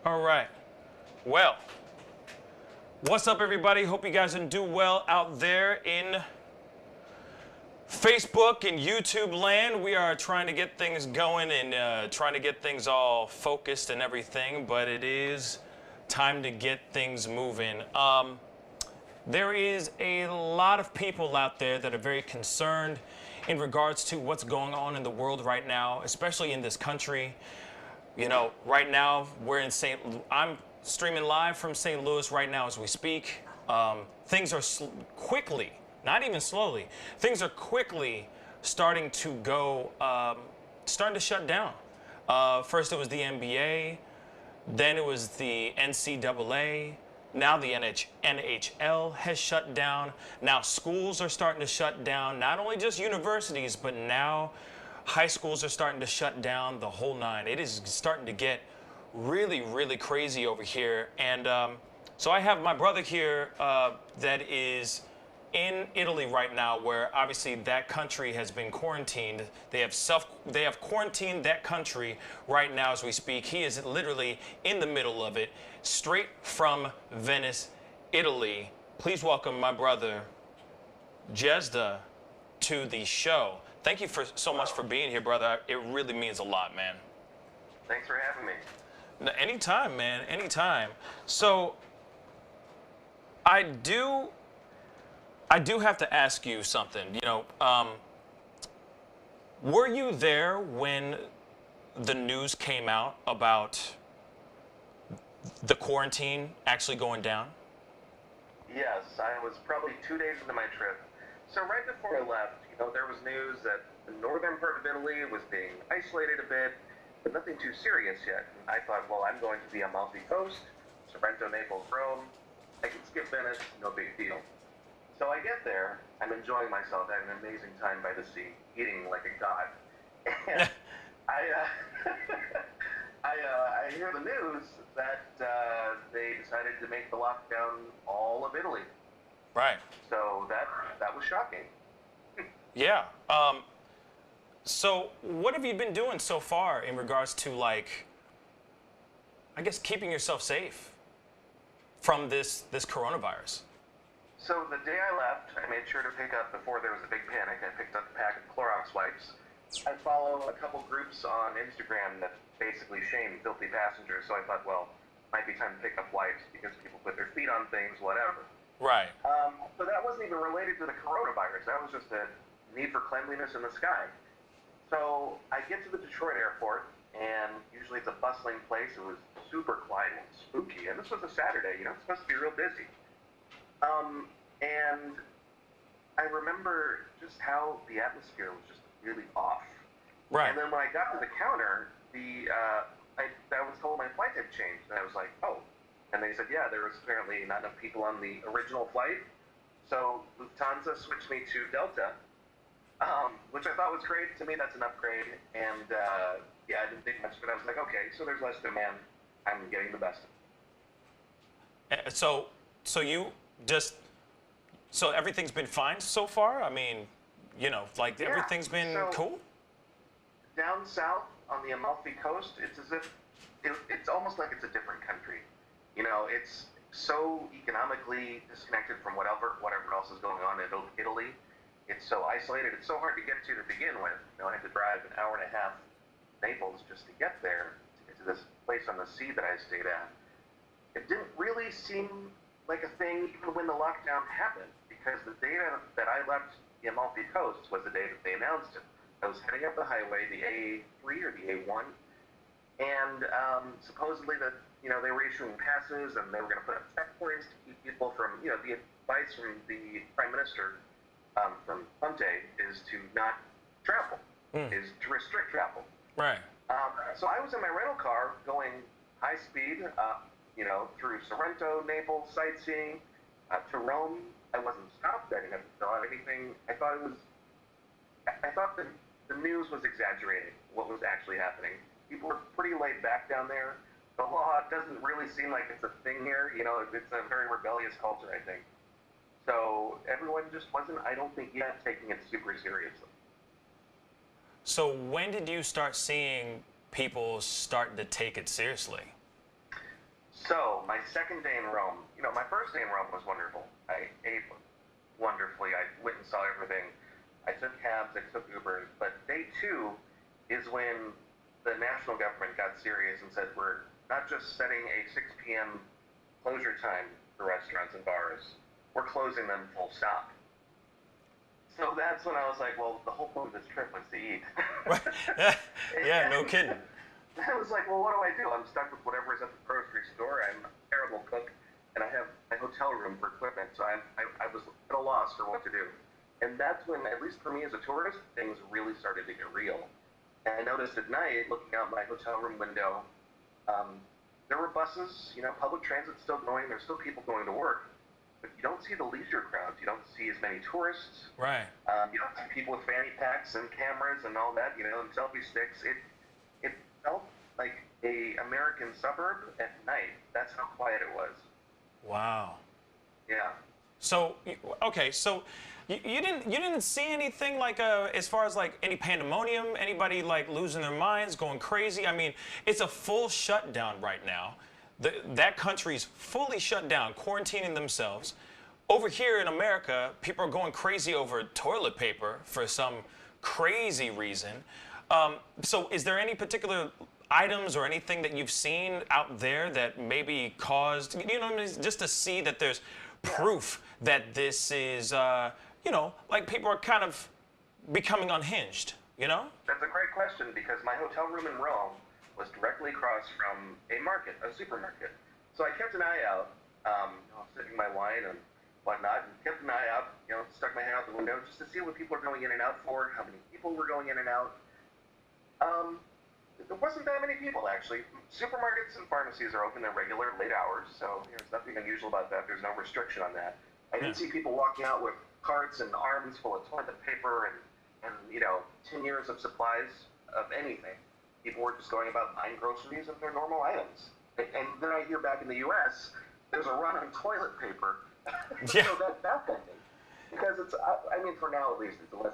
All right. Well, what's up, everybody? Hope you guys do well out there in Facebook and YouTube land. We are trying to get things going and trying to get things all focused and everything, but it is time to get things moving. There is a lot of people out there that are very concerned in regards to what's going on in the world right now, especially in this country. You know, right now I'm streaming live from St. Louis right now as we speak. Things are quickly, not even slowly, things are quickly starting to go, starting to shut down. First it was the NBA, then it was the NCAA, now the NHL has shut down. Now schools are starting to shut down, not only just universities, but now high schools are starting to shut down, the whole nine. It is starting to get really, really crazy over here. And so I have my brother here that is in Italy right now, where obviously that country has been quarantined. They have quarantined that country right now as we speak. He is literally in the middle of it, straight from Venice, Italy. Please welcome my brother, Jesda, to the show. Thank you so much for being here, brother. It really means a lot, man. Thanks for having me. Anytime, man, anytime. So I do have to ask you something. You know, were you there when the news came out about the quarantine actually going down? Yes, I was probably 2 days into my trip. So right before I left, there was news that the northern part of Italy was being isolated a bit, but nothing too serious yet. And I thought, well, I'm going to the Amalfi Coast, Sorrento, Naples, Rome. I can skip Venice, no big deal. So I get there, I'm enjoying myself, having an amazing time by the sea, eating like a god. And I hear the news that they decided to make the lockdown all of Italy. Right. So that was shocking. Yeah. So what have you been doing so far in regards to, like, I guess, keeping yourself safe from this coronavirus? So the day I left, I made sure to pick up, before there was a big panic, I picked up a pack of Clorox wipes. I follow a couple groups on Instagram that basically shame filthy passengers, so I thought, well, might be time to pick up wipes because people put their feet on things, whatever. Right. So that wasn't even related to the coronavirus. That was just a need for cleanliness in the sky. So I get to the Detroit airport, and usually it's a bustling place. It was super quiet and spooky. And this was a Saturday, it's supposed to be real busy. And I remember just how the atmosphere was just really off. Right. And then when I got to the counter, I was told my flight had changed. And I was like, oh. And they said, yeah, there was apparently not enough people on the original flight. So Lufthansa switched me to Delta, which I thought was great. To me, that's an upgrade. And yeah, I didn't think much of it. I was like, okay, so there's less demand. I'm getting the best of it. So everything's been fine so far? I mean, everything's been cool? Down south on the Amalfi Coast, it's as if it's almost like it's a different country. It's so economically disconnected from whatever else is going on in Italy. It's so isolated. It's so hard to get to begin with. I had to drive an hour and a half to Naples just to get there, to get to this place on the sea that I stayed at. It didn't really seem like a thing even when the lockdown happened, because the day that I left the Amalfi Coast was the day that they announced it. I was heading up the highway, the A3 or the A1, and supposedly that they were issuing passes and they were going to put up checkpoints to keep people from, the advice from the Prime Minister from Conte is to not travel, is to restrict travel. Right. So I was in my rental car going high speed, through Sorrento, Naples, sightseeing, to Rome. I wasn't stopped. I didn't have to fill out anything. I thought that the news was exaggerating what was actually happening. People were pretty laid back down there. The law doesn't really seem like it's a thing here. It's a very rebellious culture, I think. So everyone just wasn't, I don't think, yet taking it super seriously. So when did you start seeing people starting to take it seriously? So, my second day in Rome, my first day in Rome was wonderful. I ate wonderfully. I went and saw everything. I took cabs, I took Ubers. But day two is when the national government got serious and said, we're not just setting a 6 p.m. closure time for restaurants and bars, we're closing them full stop. So that's when I was like, well, the whole point of this trip was to eat. Yeah, no kidding. I was like, well, what do I do? I'm stuck with whatever is at the grocery store. I'm a terrible cook, and I have my hotel room for equipment, so I was at a loss for what to do. And that's when, at least for me as a tourist, things really started to get real. And I noticed at night, looking out my hotel room window, there were buses, public transit's still going, there's still people going to work, but you don't see the leisure crowds. You don't see as many tourists. Right. You don't see people with fanny packs and cameras and all that, and selfie sticks. It felt like a American suburb at night. That's how quiet it was. Wow. Yeah. So, okay, so you didn't see anything like as far as like any pandemonium, anybody like losing their minds, going crazy. I mean, it's a full shutdown right now. That country's fully shut down, quarantining themselves. Over here in America, people are going crazy over toilet paper for some crazy reason. So is there any particular items or anything that you've seen out there that maybe caused, just to see that there's proof that this is, like people are kind of becoming unhinged, That's a great question because my hotel room in Rome was directly across from a market, a supermarket. So I kept an eye out, sipping my wine and whatnot, and kept an eye out, stuck my head out the window just to see what people are going in and out for, how many people were going in and out. There wasn't that many people, actually. Supermarkets and pharmacies are open at regular late hours, so there's nothing unusual about that. There's no restriction on that. I didn't see people walking out with carts and arms full of toilet paper and 10 years of supplies of anything. People were just going about buying groceries and their normal items. And then I hear back in the U.S., there's a run on toilet paper. Yeah. So that's ending. Because for now at least, it's a less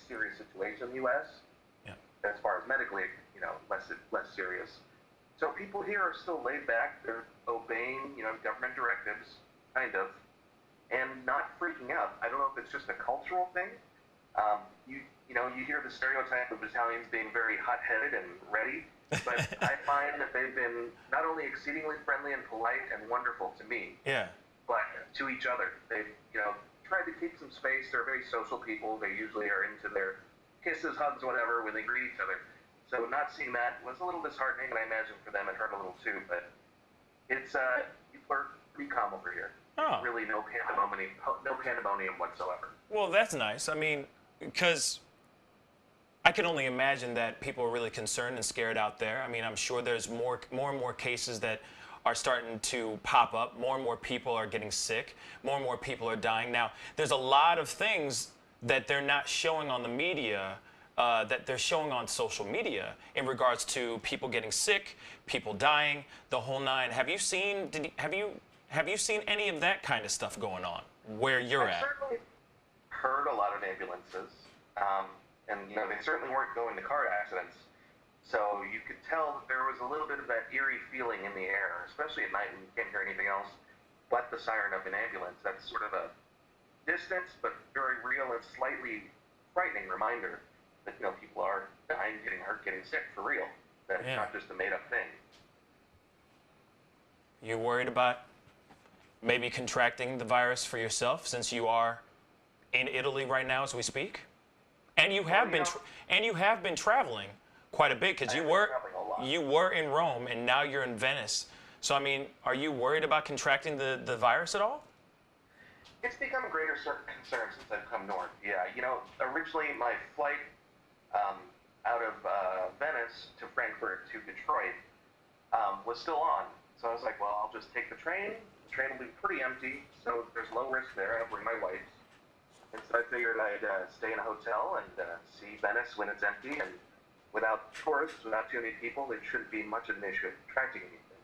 serious situation in the U.S. Yeah. As far as medically, less serious. So people here are still laid back. They're obeying, government directives, kind of, and not freaking out. I don't know if it's just a cultural thing. You hear the stereotype of Italians being very hot-headed and ready, but I find that they've been not only exceedingly friendly and polite and wonderful to me, but to each other. They've, tried to keep some space. They're very social people. They usually are into their kisses, hugs, whatever, when they greet each other. So not seeing that was a little disheartening, and I imagine for them it hurt a little too, but it's, people are pretty calm over here. Oh. Really no pandemonium whatsoever. Well, that's nice. I mean, because I can only imagine that people are really concerned and scared out there. I mean, I'm sure there's more and more cases that are starting to pop up. More and more people are getting sick. More and more people are dying. Now, there's a lot of things that they're not showing on the media, that they're showing on social media in regards to people getting sick, people dying, the whole nine. Have you seen any of that kind of stuff going on where you're at? I've certainly heard a lot of ambulances, and they certainly weren't going to car accidents. So you could tell that there was a little bit of that eerie feeling in the air, especially at night when you can't hear anything else but the siren of an ambulance. That's sort of a distant but very real and slightly frightening reminder that people are dying, getting hurt, getting sick for real. That it's not just a made-up thing. You worried about maybe contracting the virus for yourself since you are in Italy right now as we speak? And you have been traveling quite a bit because you were in Rome and now you're in Venice. So I mean, are you worried about contracting the virus at all? It's become a greater concern since I've come north. Yeah, originally my flight out of Venice to Frankfurt to Detroit was still on. So I was like, well, I'll just take the train. The train will be pretty empty, so there's low risk there. I'll bring my wife's. And so I figured I'd stay in a hotel and see Venice when it's empty. And without tourists, without too many people, it shouldn't be much of an issue attracting anything.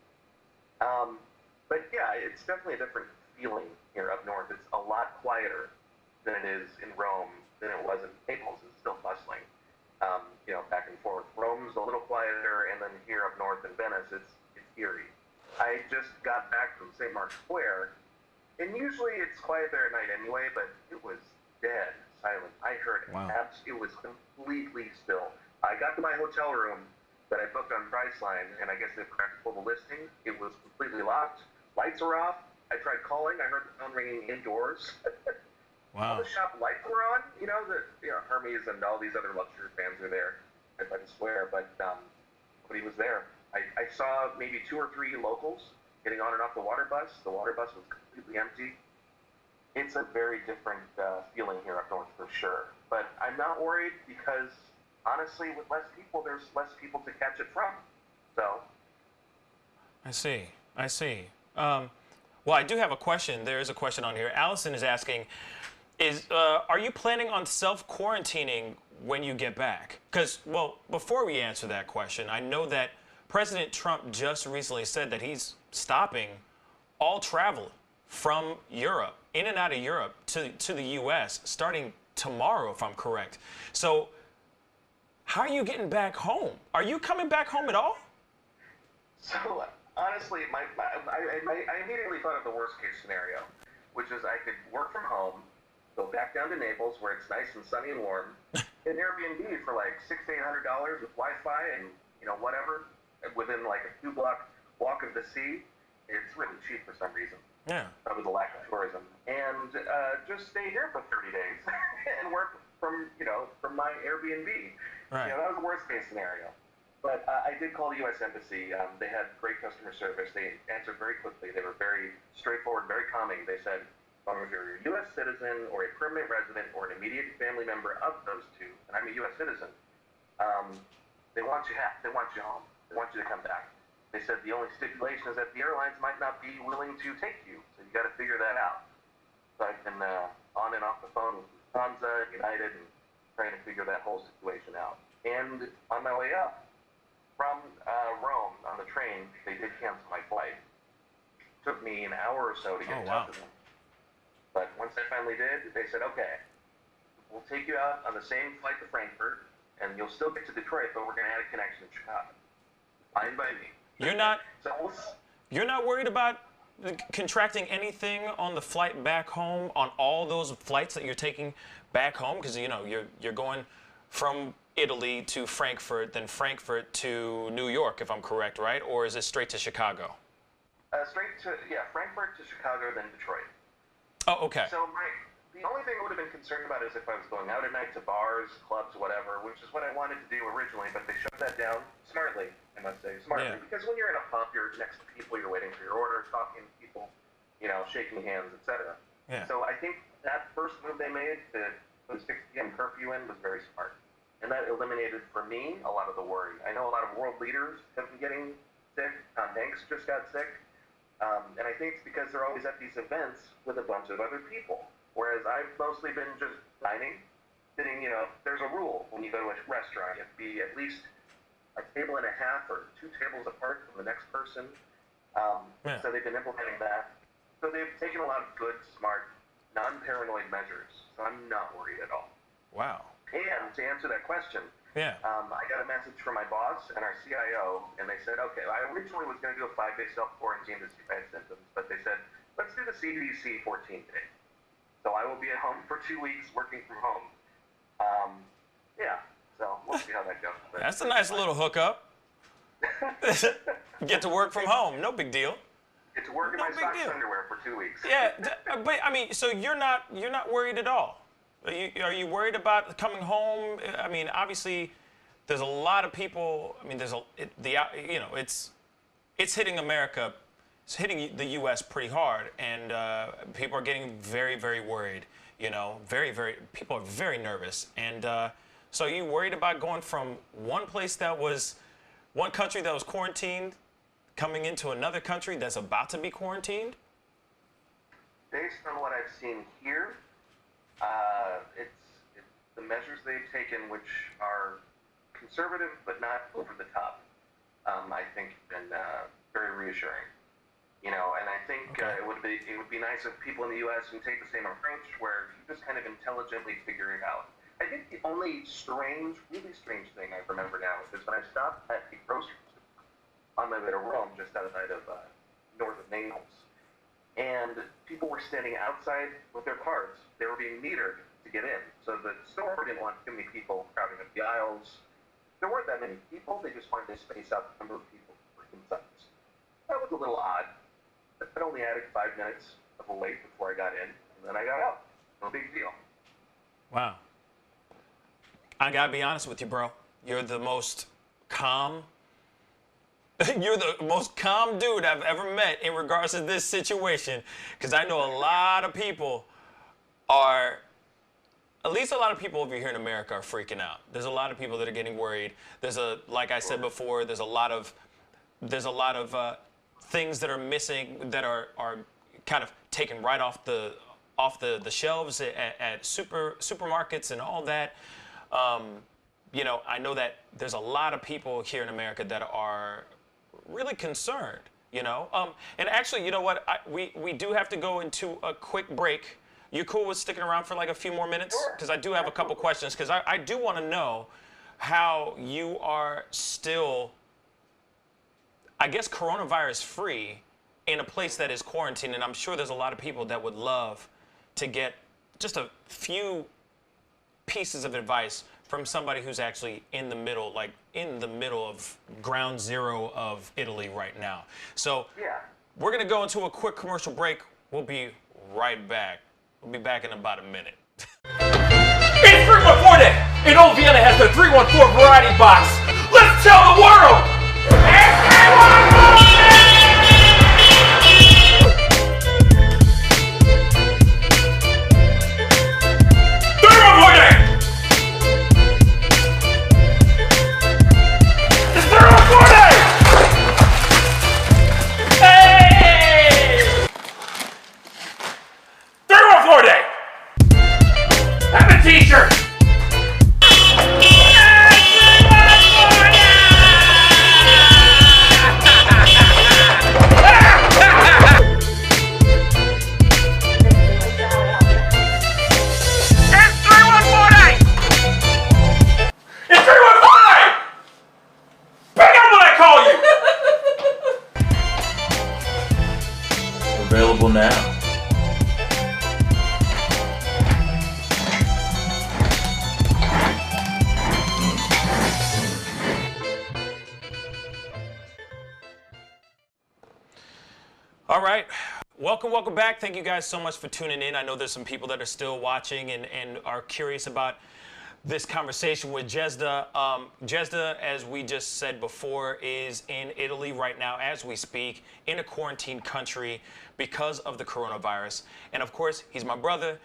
But yeah, it's definitely a different feeling here up north. It's a lot quieter than it is in Rome, than it was in Naples. It's still bustling, back and forth. Rome's a little quieter, and then here up north in Venice, it's eerie. I just got back from St. Mark's Square, and usually it's quiet there at night anyway, but it was dead silent. I heard it was completely still. I got to my hotel room that I booked on Priceline, and I guess they forgot to pull the listing. It was completely locked. Lights were off. I tried calling. I heard the phone ringing indoors. All the shop lights were on. Hermes and all these other luxury brands are there right by the square, but nobody was there. I saw maybe 2 or 3 locals getting on and off the water bus. The water bus was completely empty. It's a very different feeling here up north for sure. But I'm not worried because, honestly, with less people, there's less people to catch it from. So. I see. Well, I do have a question. There is a question on here. Allison is asking, are you planning on self-quarantining when you get back? Because, well, before we answer that question, I know that President Trump just recently said that he's stopping all travel from Europe, in and out of Europe, to the U.S., starting tomorrow, if I'm correct. So how are you getting back home? Are you coming back home at all? So, honestly, I immediately thought of the worst-case scenario, which is I could work from home, go back down to Naples, where it's nice and sunny and warm, get an Airbnb for like $600 to $800 with Wi-Fi and, whatever, within like a 2-block walk of the sea. It's really cheap for some reason. Yeah. With the lack of tourism. And just stay here for 30 days and work from my Airbnb. Right. That was the worst-case scenario. But I did call the U.S. Embassy. They had great customer service. They answered very quickly. They were very straightforward, very calming. They said, as long as you're a U.S. citizen or a permanent resident or an immediate family member of those two, and I'm a U.S. citizen, they want you home. They want you to come back. They said the only stipulation is that the airlines might not be willing to take you, so you got to figure that out. So I've been on and off the phone with Lufthansa, United, and trying to figure that whole situation out. And on my way up from Rome on the train, they did cancel my flight. It took me an hour or so to get in touch with them. But once I finally did, they said, okay, we'll take you out on the same flight to Frankfurt, and you'll still get to Detroit, but we're going to add a connection to Chicago. Fine by me. You're not worried about contracting anything on the flight back home, on all those flights that you're taking back home? Because, you're going from Italy to Frankfurt, then Frankfurt to New York, if I'm correct, right? Or is it straight to Chicago? Frankfurt to Chicago, then Detroit. Oh, okay. So the only thing I would have been concerned about is if I was going out at night to bars, clubs, whatever, which is what I wanted to do originally, but they shut that down smartly, I must say, smartly. Yeah. Because when you're in a pub, you're next to people, you're waiting for your order, talking to people, shaking hands, etc. Yeah. So I think that first move they made to put a 6 p.m. curfew in was very smart. And that eliminated, for me, a lot of the worry. I know a lot of world leaders have been getting sick. Tom Hanks just got sick. And I think it's because they're always at these events with a bunch of other people. Whereas I've mostly been just dining, sitting, there's a rule when you go to a restaurant. You have to be at least a table and a half or 2 tables apart from the next person. So they've been implementing that. So they've taken a lot of good, smart, non-paranoid measures. So I'm not worried at all. Wow. And to answer that question, I got a message from my boss and our CIO, and they said, okay, I originally was going to do a 5-day self-quarantine to see if I had symptoms, but they said, let's do the CDC 14 days. So I will be at home for 2 weeks working from home. So we'll see how that goes. But that's a nice little hookup. Get to work from home, no big deal. Get to work in my socks underwear for 2 weeks. Yeah, but I mean, so you're not worried at all. Are you worried about coming home? I mean, obviously, there's a lot of people. I mean, it's hitting America. It's hitting the U.S. pretty hard, and people are getting very, very worried. People are very nervous. And so, are you worried about going from one country that was quarantined, coming into another country that's about to be quarantined? Based on what I've seen here, it's the measures they've taken, which are conservative but not over the top. I think have been very reassuring. And I think it would be nice if people in the U.S. can take the same approach, where you just kind of intelligently figure it out. I think the only really strange thing I remember now is when I stopped at the grocery store on my way to Rome, just outside of north of Naples. And people were standing outside with their cards. They were being metered to get in. So the store didn't want too many people crowding up the aisles. There weren't that many people. They just wanted to space out the number of people for inside. That was a little odd. It only added 5 minutes of a wait before I got in, and then I got out. No big deal. Wow. I gotta be honest with you, bro. You're the most calm. You're the most calm dude I've ever met in regards to this situation. Because I know a lot of people are, at least a lot of people over here in America are freaking out. There's a lot of people that are getting worried. Like I said before, there's a lot of things that are missing that are kind of taken right off the shelves at supermarkets and all that. I know that there's a lot of people here in America that are really concerned, And actually, you know what? We do have to go into a quick break. You cool with sticking around for like a few more minutes? Because I do have a couple questions, because I do want to know how you are still, I guess, coronavirus free in a place that is quarantined. And I'm sure there's a lot of people that would love to get just a few pieces of advice from somebody who's actually in the middle of ground zero of Italy right now. So we're going to go into a quick commercial break. We'll be right back. We'll be back in about a minute. It's 314 Day, and Old Vienna has the 314 variety box. Let's tell the world! It's 314! 314 Day! It's 314 Day! Hey! 314 Day! Have a t-shirt! Available now. All right. Welcome back. Thank you guys so much for tuning in. I know there's some people that are still watching and are curious about this conversation with Jesda. Jesda, as we just said before, is in Italy right now as we speak, in a quarantine country because of the coronavirus. And of course, he's my brother.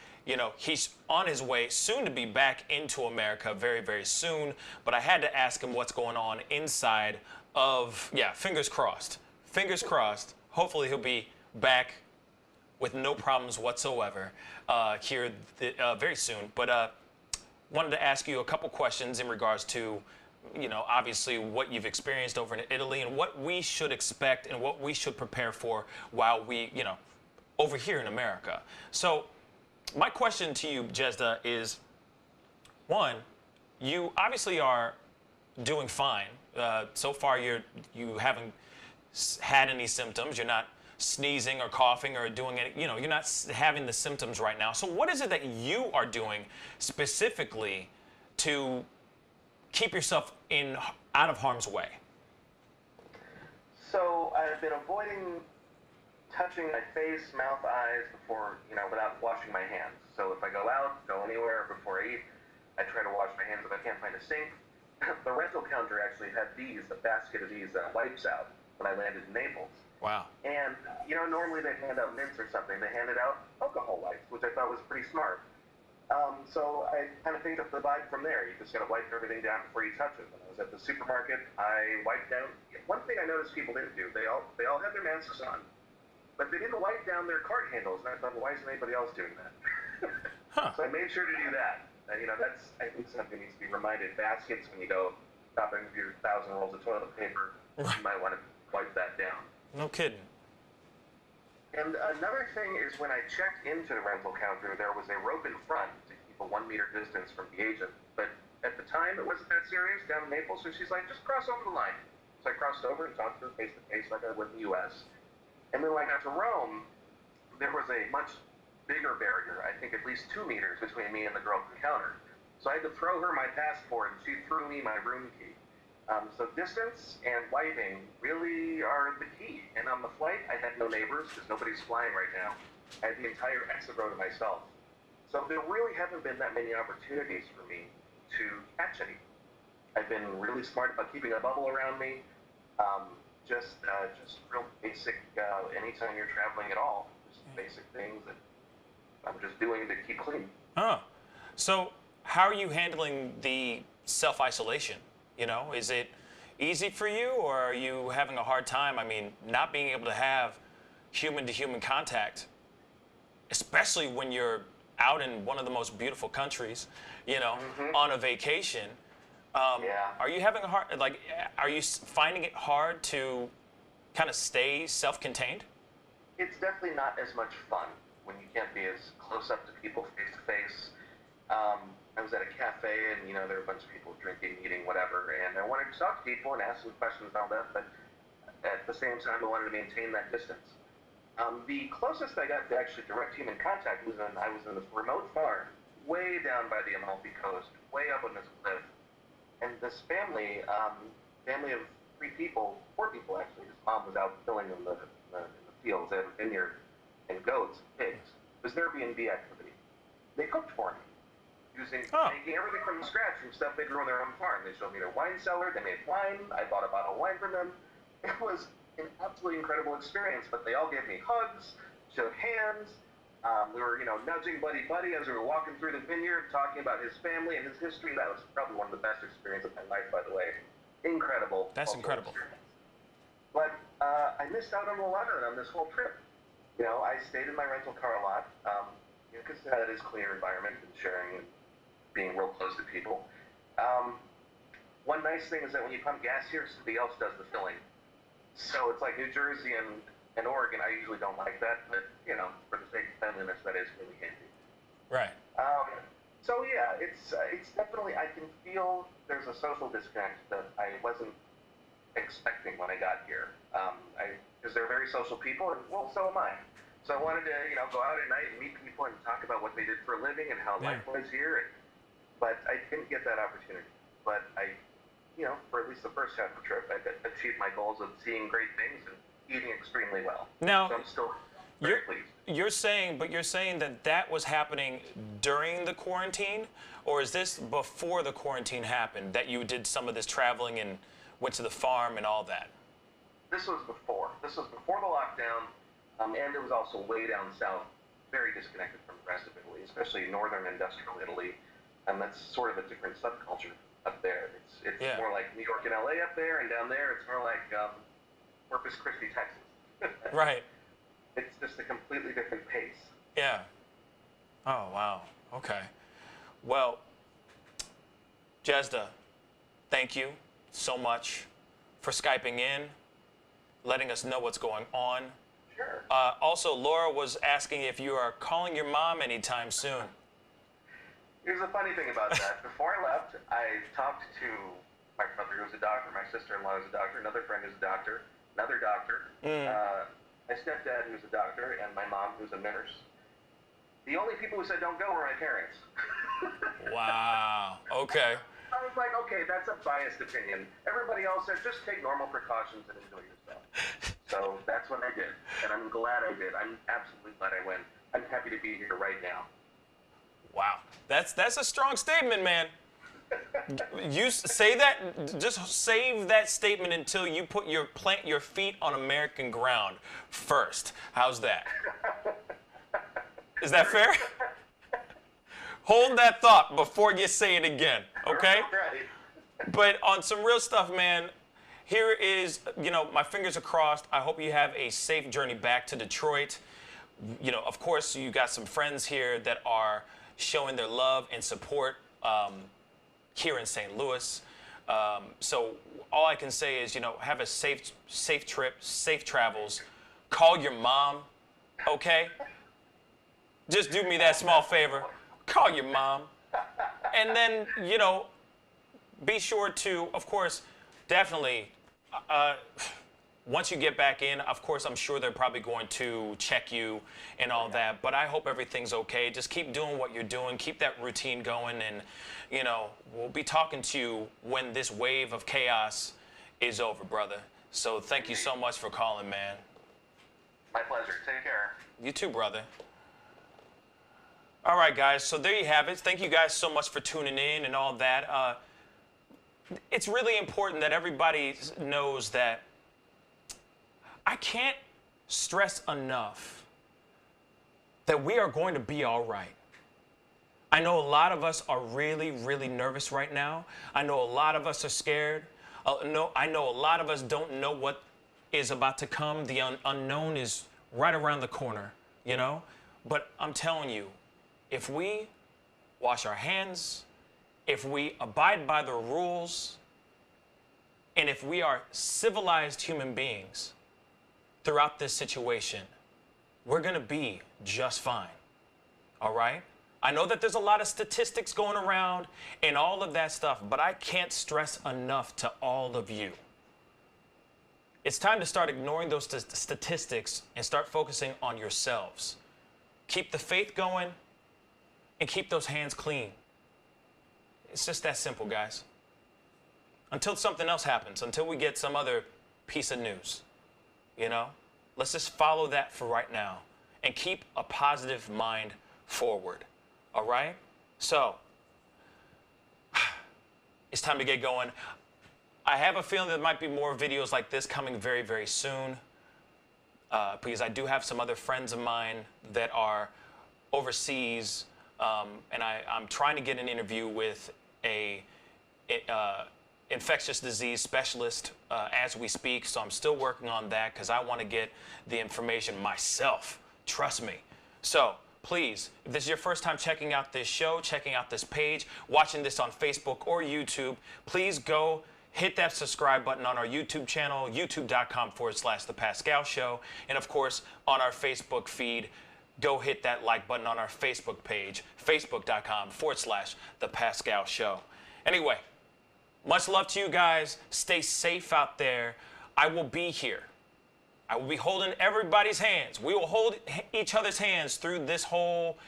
He's on his way soon to be back into America very, very soon. But I had to ask him what's going on inside of, fingers crossed. Fingers crossed. Hopefully he'll be back with no problems whatsoever here very soon. But wanted to ask you a couple questions in regards to, obviously what you've experienced over in Italy and what we should expect and what we should prepare for while we, over here in America. So my question to you, Jesda, is, one, you obviously are doing fine. So far, you haven't had any symptoms. You're not sneezing or coughing or doing it, you're not having the symptoms right now. So what is it that you are doing specifically to keep yourself out of harm's way? So I've been avoiding touching my face, mouth, eyes before, without washing my hands. So if I go out, go anywhere before I eat, I try to wash my hands if I can't find a sink. The rental counter actually had a basket of these wipes out when I landed in Naples. Wow. And, normally they hand out mints or something. They handed out alcohol wipes, which I thought was pretty smart. So I kind of picked up the vibe from there. You just got to wipe everything down before you touch it. When I was at the supermarket, I wiped down. One thing I noticed people didn't do, they all had their masks on, but they didn't wipe down their cart handles. And I thought, well, why isn't anybody else doing that? So I made sure to do that. That's, I think, something needs to be reminded. Baskets, when you go shopping with your 1,000 rolls of toilet paper, you might want to wipe that down. No kidding. And another thing is when I checked into the rental counter, there was a rope in front to keep a 1 meter distance from the agent. But at the time, it wasn't that serious down in Naples, so she's like, just cross over the line. So I crossed over and talked to her face to face like I would in the U.S. And then when I got to Rome, there was a much bigger barrier, I think at least 2 meters between me and the girl at the counter. So I had to throw her my passport, and she threw me my room key. So distance and wiping really are the key. And on the flight, I had no neighbors because nobody's flying right now. I had the entire exit row to myself. So there really haven't been that many opportunities for me to catch any. I've been really smart about keeping a bubble around me. Just real basic, anytime you're traveling at all, just basic things that I'm just doing to keep clean. Huh. So how are you handling the self-isolation? You know, is it easy for you, or are you having a hard time? I mean, not being able to have human-to-human contact, especially when you're out in one of the most beautiful countries, you know, on a vacation. Are you having a hard, like, are you finding it hard to kind of stay self-contained? It's definitely not as much fun when you can't be as close up to people face to face. I was at a cafe, and there were a bunch of people drinking, eating, whatever, and I wanted to talk to people and ask them questions and all that, but at the same time, I wanted to maintain that distance. The closest I got to actually direct human contact was I was in this remote farm, way down by the Amalfi Coast, way up on this cliff, and this family of 4 people actually. His mom was out filling in the fields. They had a vineyard and goats, pigs. It was their Airbnb activity. They cooked for me, making everything from scratch from stuff they grew on their own farm. They showed me their wine cellar. They made wine. I bought a bottle of wine from them. It was an absolutely incredible experience. But they all gave me hugs, shook hands. We were, nudging buddy as we were walking through the vineyard, talking about his family and his history. That was probably one of the best experiences of my life, by the way. Incredible. That's incredible. Experience. But I missed out on a lot on this whole trip. I stayed in my rental car a lot because it is a cleaner environment and sharing and being real close to people. One nice thing is that when you pump gas here, somebody else does the filling. So it's like New Jersey and Oregon. I usually don't like that, but for the sake of cleanliness, that is really handy. Right. So yeah, it's definitely, I can feel there's a social disconnect that I wasn't expecting when I got here. Because they're very social people, and well, so am I. So I wanted to go out at night and meet people and talk about what they did for a living and how life was here. But I didn't get that opportunity. But I, for at least the first half of the trip, I achieved my goals of seeing great things and eating extremely well. Now, so I'm still very pleased. You're saying that was happening during the quarantine, or is this before the quarantine happened, that you did some of this traveling and went to the farm and all that? This was before. This was before the lockdown, and it was also way down south, very disconnected from the rest of Italy, especially northern industrial Italy. And that's sort of a different subculture up there. It's more like New York and LA up there, and down there it's more like Corpus Christi, Texas. Right. It's just a completely different pace. Yeah. Oh, wow. Okay. Well, Jesda, thank you so much for Skyping in, letting us know what's going on. Sure. Also, Laura was asking if you are calling your mom anytime soon. Here's the funny thing about that. Before I left, I talked to my brother, who's a doctor, my sister-in-law is a doctor, another friend who's a doctor, another doctor, my stepdad, who's a doctor, and my mom, who's a nurse. The only people who said don't go were my parents. Wow. Okay. I was like, okay, that's a biased opinion. Everybody else said just take normal precautions and enjoy yourself. So that's what I did, and I'm glad I did. I'm absolutely glad I went. I'm happy to be here right now. Wow, that's a strong statement, man. You say that, just save that statement until you plant your feet on American ground first. How's that? Is that fair? Hold that thought before you say it again, okay? Right. But on some real stuff, man, here is, my fingers are crossed. I hope you have a safe journey back to Detroit. Of course, you got some friends here that are showing their love and support here in St. Louis. So all I can say is, have a safe trip, safe travels. Call your mom, okay? Just do me that small favor. Call your mom. And then, be sure to, of course, definitely once you get back in, of course, I'm sure they're probably going to check you and all that, but I hope everything's okay. Just keep doing what you're doing. Keep that routine going, and, you know, we'll be talking to you when this wave of chaos is over, brother. So thank you so much for calling, man. My pleasure. Take care. You too, brother. All right, guys, so there you have it. Thank you guys so much for tuning in and all that. It's really important that everybody knows that I can't stress enough that we are going to be all right. I know a lot of us are really, really nervous right now. I know a lot of us are scared. I know a lot of us don't know what is about to come. The unknown is right around the corner, you know? But I'm telling you, if we wash our hands, if we abide by the rules, and if we are civilized human beings throughout this situation, we're gonna be just fine, all right? I know that there's a lot of statistics going around and all of that stuff, but I can't stress enough to all of you. It's time to start ignoring those statistics and start focusing on yourselves. Keep the faith going and keep those hands clean. It's just that simple, guys. Until something else happens, until we get some other piece of news. You know, let's just follow that for right now and keep a positive mind forward. All right? So, it's time to get going. I have a feeling there might be more videos like this coming very, very soon because I do have some other friends of mine that are overseas, and I'm trying to get an interview with a infectious disease specialist as we speak, so I'm still working on that because I want to get the information myself. Trust me. So please, if this is your first time checking out this show, checking out this page, watching this on Facebook or YouTube, please go hit that subscribe button on our YouTube channel, youtube.com/The Pascal Show, and of course on our Facebook feed. Go hit that like button on our Facebook page, facebook.com/The Pascal Show. Anyway, much love to you guys. Stay safe out there. I will be here. I will be holding everybody's hands. We will hold each other's hands through this whole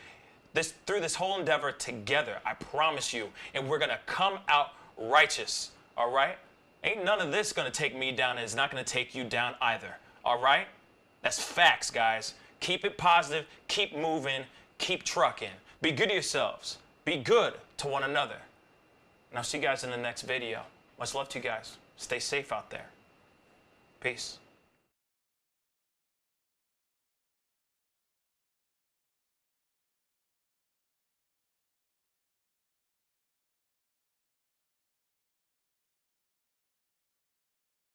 endeavor together. I promise you. And we're gonna come out righteous. All right? Ain't none of this gonna take me down, and it's not gonna take you down either. All right? That's facts, guys. Keep it positive. Keep moving. Keep trucking. Be good to yourselves. Be good to one another. And I'll see you guys in the next video. Much love to you guys. Stay safe out there. Peace.